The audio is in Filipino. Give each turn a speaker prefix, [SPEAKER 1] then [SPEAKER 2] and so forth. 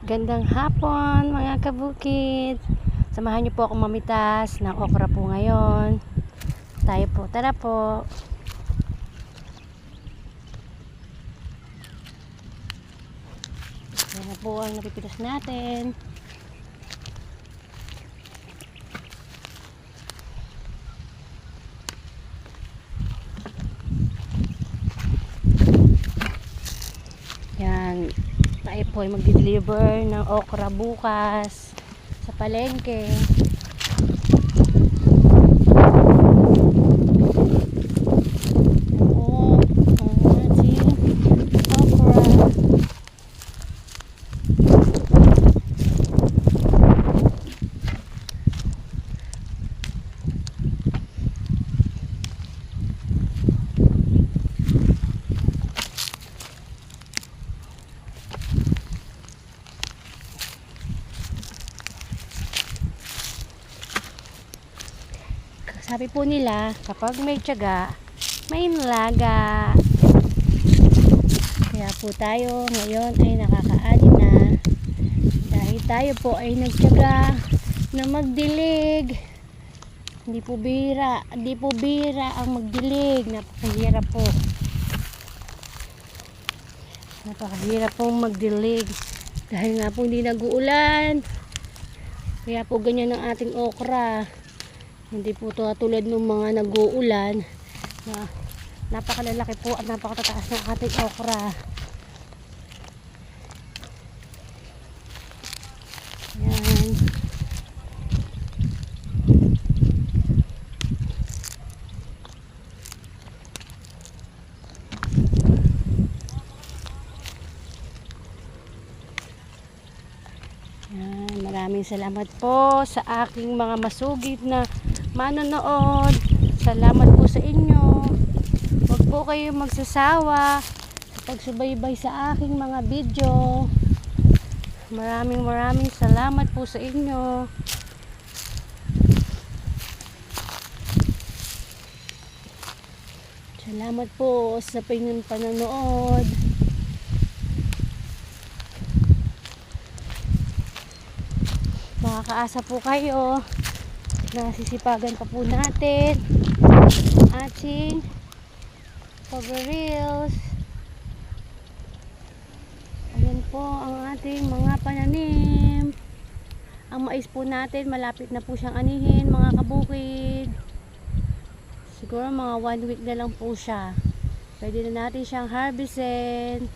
[SPEAKER 1] Gandang hapon mga kabukid. Samahan niyo po akong mamitas ng okra po ngayon. Tayo po, tara po. Yan na po ang napipitas natin. Yan, tayo po ay mag-deliver ng okra bukas sa palengke. Sabi po nila, kapag may tiyaga, may nilaga. Kaya po tayo ngayon ay nakakaani na. Dahil tayo po ay nagtiyaga na magdilig. Hindi po bira ang magdilig. Napakahirap po. Napakahirap pong magdilig. Dahil nga po hindi nag-uulan. Kaya po ganyan ang ating okra. Hindi po ito tulad ng mga nag-uulan na napakalalaki po at napakatataas ng ating okra. Yan. Yan. Maraming salamat po sa aking mga masugid na manonood. Salamat po sa inyo. Huwag po kayong magsasawa sa pagsubaybay sa aking mga video. Maraming salamat po sa inyo. Salamat po sa panonood. Makakaasa po kayo. Nasisipagan pa po natin ating pag-reels. Ayan po ang ating mga pananim. Ang mais po natin malapit na po siyang anihin mga kabukid. Siguro mga 1 week na lang po siya. Pwede na natin siyang harvestin.